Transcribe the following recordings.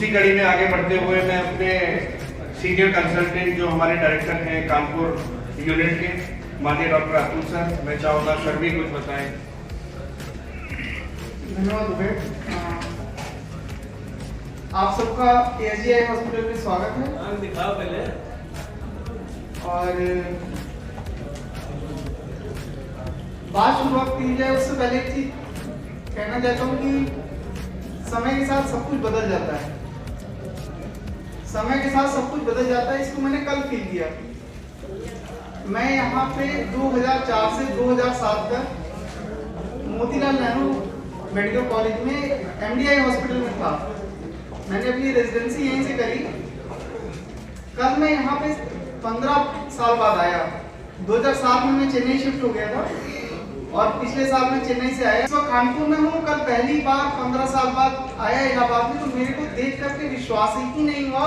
उसी कड़ी में आगे बढ़ते हुए मैं अपने सीनियर कंसल्टेंट जो हमारे डायरेक्टर हैं कानपुर यूनिट के माननीय डॉक्टर अतुल सर, मैं चाहूँगा सर भी कुछ बताएं। धन्यवाद उबेर। आप सबका एसजीआई हॉस्पिटल में स्वागत है। दिखाओ पहले। और बात शुरुआत की जाए उससे पहले एक चीज कहना चाहता हूँ कि समय के साथ सब कुछ बदल जाता है। समय के साथ सब कुछ बदल जाता है, इसको मैंने कल फील किया। मैं यहाँ पे 2004 से 2007 तक मोतीलाल नेहरू मेडिकल कॉलेज में एमडीआई हॉस्पिटल में था। मैंने अपनी रेजिडेंसी यहीं से करी। कल मैं यहाँ पे 15 साल बाद आया। 2007 में मैं चेन्नई शिफ्ट हो गया था और पिछले साल मैं चेन्नई से आया। इस वक्त कानपुर में हूँ। कल पहली बार 15 साल बाद आया इलाहाबाद में, तो मेरे को देख करके विश्वास ही नहीं हुआ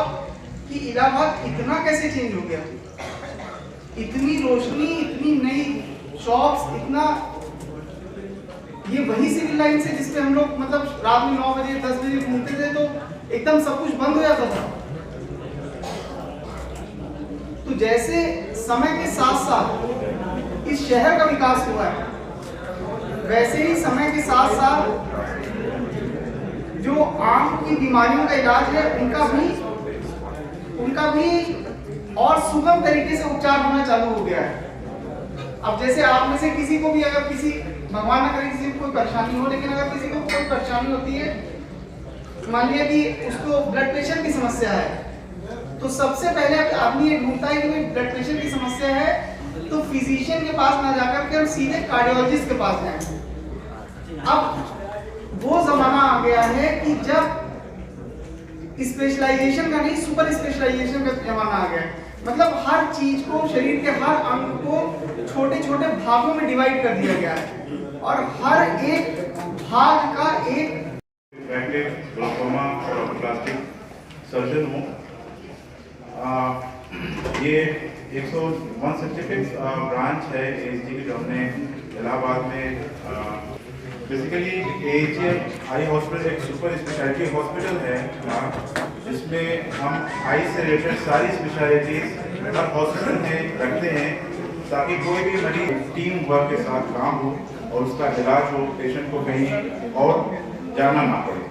कि इलाहाबाद इतना कैसे चेंज हो गया। इतनी रोशनी, इतनी नई शॉप्स, इतना ये वही सिविल लाइन से जिसपे हम लोग मतलब रात में 9 बजे 10 बजे घूमते थे तो एकदम सब कुछ बंद हो जाता था। तो जैसे समय के साथ साथ इस शहर का विकास हुआ है, वैसे ही समय के साथ साथ जो आंख की बीमारियों का इलाज है उनका भी और सुगम तरीके से उपचार होना चालू हो गया है। अब जैसे आप में से किसी को भी अगर किसी भगवान न करे किसी को कोई परेशानी हो, लेकिन अगर किसी को कोई परेशानी होती है, मान लिया कि उसको ब्लड प्रेशर की समस्या है, तो सबसे पहले आदमी ये ढूंढता है कि ब्लड प्रेशर की समस्या है तो फिजिशियन के पास ना जाकर के हम सीधे कार्डियोलॉजिस्ट के पास जाएं। अब वो जमाना आ गया है कि जब स्पेशलाइजेशन का नहीं, सुपर स्पेशलाइजेशन का जमाना आ गया है। मतलब हर चीज को, शरीर के हर अंग को छोटे छोटे भागों में डिवाइड कर दिया गया है और हर एक भाग का एक ग्लाकोमा और प्लास्टिक सर्जन हूँ। ये 166 ब्रांच है एएचडी की जो हमने इलाहाबाद में बेसिकली एएचएम आई हॉस्पिटल एक सुपर स्पेशलिटी हॉस्पिटल है जिसमें हम आई से रिलेटेड सारी स्पेशलिटीज हर हॉस्पिटल में रखते हैं ताकि कोई भी मरीज टीम वर्क के साथ काम हो और उसका इलाज हो, पेशेंट को कहीं और जाना ना पड़े।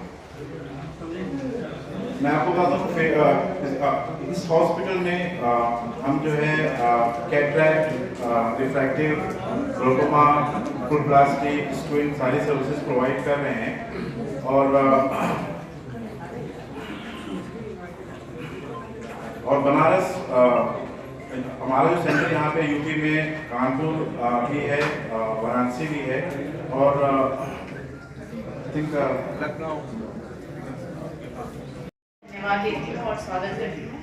मैं आपको बताता हूँ इस हॉस्पिटल में हम जो है cataract, refractive, glaucoma, full plastic, squint सारी सर्विसेज प्रोवाइड कर रहे हैं। और बनारस हमारा जो सेंटर यहाँ पे यूपी में कानपुर भी है, वाराणसी भी है और लखनऊ। धन्यवाद देती हूँ और स्वागत करती हूँ।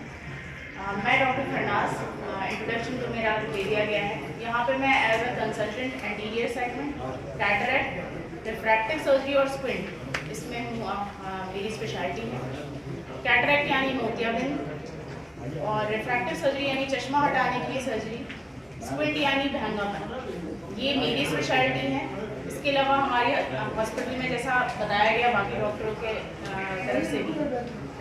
मैं डॉक्टर फरनाज, इंट्रोडक्शन तो मेरा दे दिया गया है। यहाँ पे मैं as a consultant anterior segment, cataract, refractive surgery और स्क्विंट इसमें हूँ। मेरी स्पेशलिटी है कैटरैक्ट यानी मोतियाबिंद और रिफ्रैक्टिव सर्जरी यानी चश्मा हटाने के लिए सर्जरी, स्क्विंट यानी महंगापन, ये मेरी स्पेशलिटी है। इसके अलावा हमारे हॉस्पिटल में जैसा बताया गया बाकी डॉक्टरों के तरफ से भी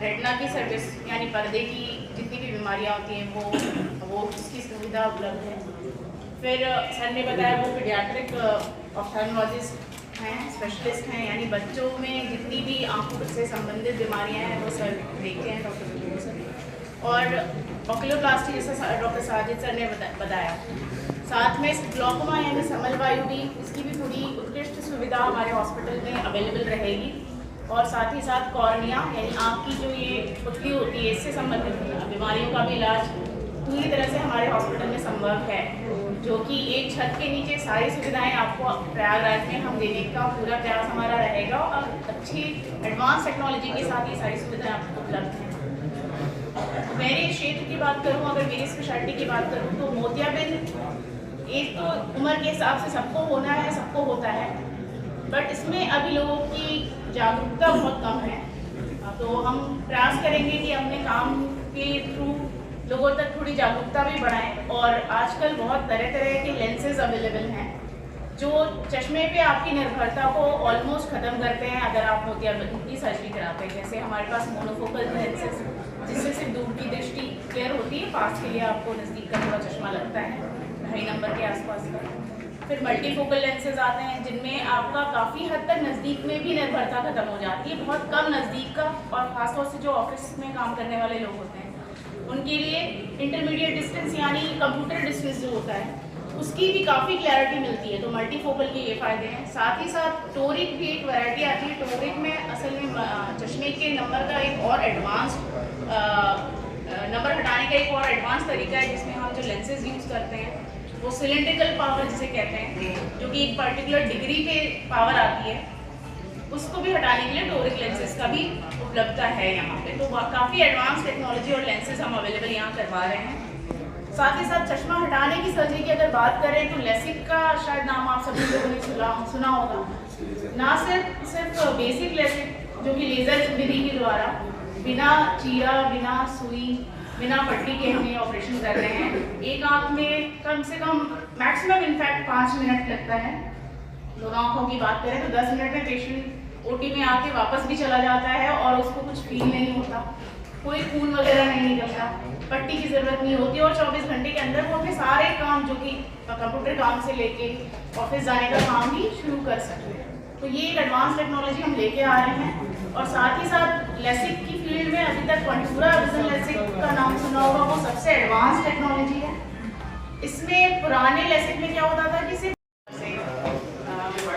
रेटिना की सर्विस यानी पर्दे की जितनी भी बीमारियां होती हैं वो उसकी सुविधा उपलब्ध है। फिर सर ने बताया वो पीडियाट्रिक ऑफ्थेल्मोलॉजिस्ट हैं, स्पेशलिस्ट हैं, यानी बच्चों में जितनी भी आंखों से संबंधित बीमारियां हैं वो सर देखते हैं, डॉक्टर सर। और ऑक्यूलोप्लास्टी जैसा डॉक्टर साजिद सर ने बताया। साथ में ग्लाकोमा यानी समल वायु भी, इसकी भी पूरी उत्कृष्ट सुविधा हमारे हॉस्पिटल में अवेलेबल रहेगी। और साथ ही साथ कॉर्निया यानी आँख की जो ये पुतली होती है इससे संबंधित बीमारियों का भी इलाज पूरी तरह से हमारे हॉस्पिटल में संभव है, जो कि एक छत के नीचे सारी सुविधाएं आपको प्रयागराज में हम देने का पूरा प्रयास हमारा रहेगा और अच्छी एडवांस टेक्नोलॉजी के साथ ये सारी सुविधाएं आपको उपलब्ध हैं। मेरे क्षेत्र की बात करूँ, अगर मेरी स्पेशलिटी की बात करूँ तो मोतियाबिंद एक तो उम्र के हिसाब से सबको होना है, सबको होता है, बट इसमें अभी लोगों की जागरूकता बहुत कम है। तो हम प्रयास करेंगे कि अपने काम के थ्रू लोगों तक थोड़ी जागरूकता भी बढ़ाएं। और आजकल बहुत तरह तरह के लेंसेज अवेलेबल हैं जो चश्मे पे आपकी निर्भरता को ऑलमोस्ट ख़त्म करते हैं अगर आप मोतियाबिंद की सर्जरी कराते हैं। जैसे हमारे पास मोनोफोकल लेंसेज जिससे सिर्फ दूर की दृष्टि क्लियर होती है, पास के लिए आपको नज़दीक का थोड़ा चश्मा लगता है 2.5 नंबर के आसपास का। फिर मल्टीफोकल लेंसेज आते हैं जिनमें आपका काफ़ी हद तक नज़दीक में भी निर्भरता ख़त्म हो जाती है, बहुत कम नज़दीक का, और ख़ासतौर से जो ऑफिस में काम करने वाले लोग होते हैं उनके लिए इंटरमीडिएट डिस्टेंस यानी कंप्यूटर डिस्टेंस जो होता है उसकी भी काफ़ी क्लैरिटी मिलती है। तो मल्टीफोकल के ये फ़ायदे हैं। साथ ही साथ टोरिक भी एक वैरायटी आती है। टोरिक में असल में चश्मे के नंबर का एक और एडवांस नंबर हटाने का एक और एडवांस तरीका है जिसमें हम जो लेंसेज यूज़ करते हैं वो सिलेंड्रिकल पावर जिसे कहते हैं, जो कि एक पर्टिकुलर डिग्री पे पावर आती है, उसको भी हटाने के लिए टोरिक लेंसेज का भी उपलब्धता है यहाँ पे। तो काफ़ी एडवांस टेक्नोलॉजी और लेंसेज हम अवेलेबल यहाँ करवा रहे हैं। साथ ही साथ चश्मा हटाने की सर्जरी की अगर बात करें तो लेसिक का शायद नाम आप सभी लोगों ने सुना होगा। ना सिर्फ बेसिक लेसिक जो कि लेज़र विधि के द्वारा बिना चीरा, बिना सुई, बिना पट्टी के हम ये ऑपरेशन कर रहे हैं। एक आँख में कम से कम मैक्सिमम इनफैक्ट 5 मिनट लगता है। दोनों आँखों की बात करें तो 10 मिनट में पेशेंट ओटी में आके वापस भी चला जाता है और उसको कुछ फील नहीं होता, कोई खून वगैरह नहीं निकलता, पट्टी की ज़रूरत नहीं होती और 24 घंटे के अंदर वो अपने सारे काम जो कि कंप्यूटर काम से लेके ऑफिस जाने का काम भी शुरू कर सकते हैं। तो ये एक एडवांस टेक्नोलॉजी हम लेके आ रहे हैं। और साथ ही साथ लेसिक की फील्ड में अभी तक कंटूरा विजन लेसिक का नाम सुना होगा, वो सबसे एडवांस टेक्नोलॉजी है। इसमें पुराने लेसिक में क्या होता था कि सिर्फ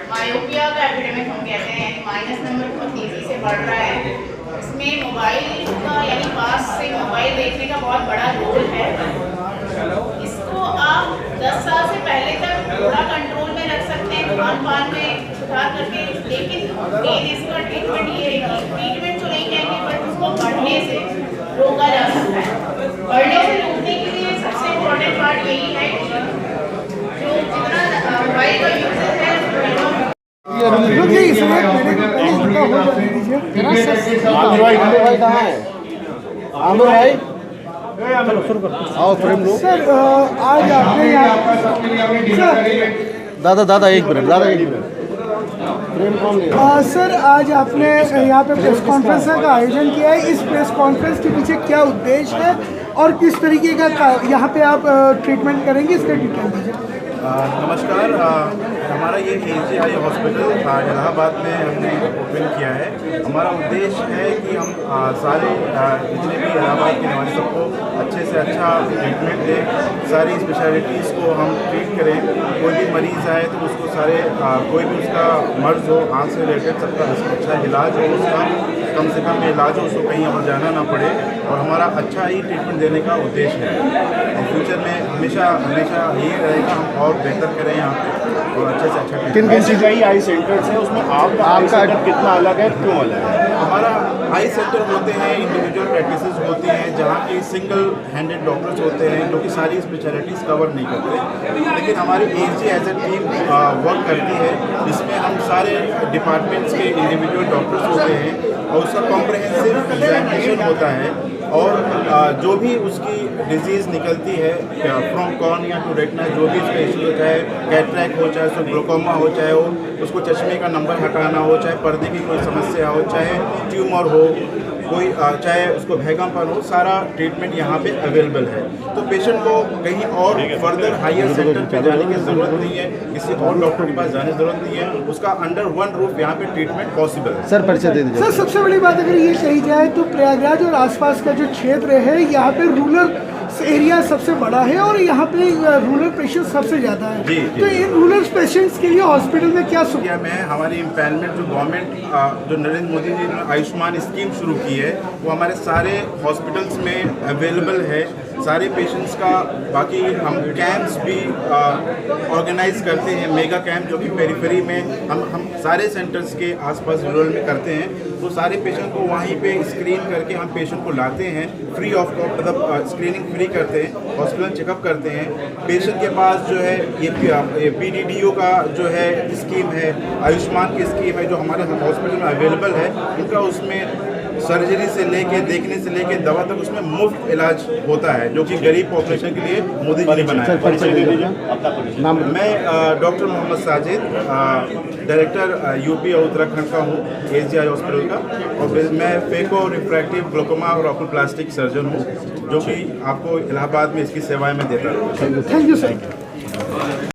मायोपिया का एपिडेमिक हम कहते हैं, माइनस नंबर बहुत तेज़ी से बढ़ रहा है। इसमें मोबाइल का यानी पास से मोबाइल देखने का बहुत बड़ा रोल है। इसको आप 10 साल से पहले तक थोड़ा कंट्रोल में रख सकते हैं, खान पान में सुधार करके, लेकिन मेन इसका ट्रीटमेंट ये है कि ट्रीटमेंट तो नहीं कहेंगे बट उसको बढ़ने से रोका जा सकता है। बढ़ने से रोकने के लिए सबसे इम्पोर्टेंट पार्ट यही है कि जो जितना मोबाइल का यूज़र है सर आज आपने दादा एक मिनट सर आज आपने यहाँ पे प्रेस कॉन्फ्रेंस का आयोजन किया है। इस प्रेस कॉन्फ्रेंस के पीछे क्या उद्देश्य है और किस तरीके का यहाँ पे आप ट्रीटमेंट करेंगे, इसका डिटेल दीजिए। नमस्कार, हमारा ये AGI हॉस्पिटल इलाहाबाद में हमने ओपन किया है। हमारा उद्देश्य है कि हम सारे जितने भी इलाहाबाद के निवासी सबको अच्छे से अच्छा ट्रीटमेंट दें, सारी स्पेशलिटीज़ को हम ट्रीट करें। कोई भी मरीज़ आए तो उसको सारे कोई भी उसका मर्ज़ हो, आँख से रिलेटेड सबका अच्छा इलाज हो, उसका कम से कम इलाज हो, उसको कहीं और जाना ना पड़े, और हमारा अच्छा ही ट्रीटमेंट देने का उद्देश्य है। और फ्यूचर में हमेशा ये रहेगा हम और बेहतर करें यहाँ पे और अच्छे से अच्छा। किन चीज़ का आई सेंटर्स है उसमें आपका सेटअप कितना अलग है, क्यों अलग है? हमारा आई सेंटर होते हैं, इंडिविजुअल प्रैक्टिसेस होती हैं जहाँ की सिंगल हैंडेड डॉक्टर्स होते हैं जो कि सारी स्पेशलिटीज़ कवर नहीं करते, लेकिन हमारी AGI as a team work करती है जिसमें हम सारे डिपार्टमेंट्स के इंडिविजुअल डॉक्टर्स होते हैं और उसका कॉम्प्रहेंसिव एग्जामिनेशन होता है। और जो भी उसकी डिजीज़ निकलती है फ्रॉम कॉर्निया टू रेटिना, जो भी उसका इशू होता है, कैटरैक्ट हो, चाहे उसको ग्लोकोमा हो, चाहे हो उसको चश्मे का नंबर हटाना हो, चाहे पर्दे की कोई समस्या हो, चाहे ट्यूमर हो, कोई चाहे उसको भैगमपन हो, सारा ट्रीटमेंट यहाँ पे अवेलेबल है। तो पेशेंट को कहीं और फर्दर हायर सेंटर पे जाने की ज़रूरत नहीं है, किसी और डॉक्टर के पास जाने की ज़रूरत नहीं है, उसका अंडर वन रूफ यहाँ पे ट्रीटमेंट पॉसिबल है। सर परिचय दे दीजिए। सर सबसे बड़ी बात अगर ये कही जाए तो प्रयागराज और आसपास का जो क्षेत्र है यहाँ पे रूरल एरिया सबसे बड़ा है और यहाँ पे रूरल पेशेंट सबसे ज़्यादा है। जी। तो इन रूरल पेशेंट्स के लिए हॉस्पिटल में क्या सुविधा में हमारी इम्पैनमेंट जो गवर्नमेंट जो नरेंद्र मोदी जी ने आयुष्मान स्कीम शुरू की है वो हमारे सारे हॉस्पिटल्स में अवेलेबल है सारे पेशेंट्स का। बाकी हम कैंप्स भी ऑर्गेनाइज करते हैं, मेगा कैंप जो कि पेरिफेरी में हम सारे सेंटर्स के आसपास रूरल में करते हैं। तो सारे पेशेंट को वहीं पे स्क्रीन करके हम पेशेंट को लाते हैं फ्री ऑफ कॉस्ट, मतलब स्क्रीनिंग फ्री करते हैं, हॉस्पिटल चेकअप करते हैं। पेशेंट के पास जो है ये PDDO का जो है स्कीम है, आयुष्मान की स्कीम है जो हमारे हॉस्पिटल में अवेलेबल है, उनका उसमें सर्जरी से लेके देखने से लेके दवा तक उसमें मुफ्त इलाज होता है, जो कि गरीब पॉपुलेशन के लिए मोदी जी ने बनाया। परिचय दे दीजिए अपना परिचय। नाम मैं doctor Mohammad Sajid, director UP और उत्तराखंड का हूँ SGI हॉस्पिटल का, और फिर मैं फेको रिफ्रैक्टिव ग्लोकोमा और ऑक्यूप्लास्टिक सर्जन हूँ, जो कि आपको इलाहाबाद में इसकी सेवाएं मैं देता हूँ। Thank you sir.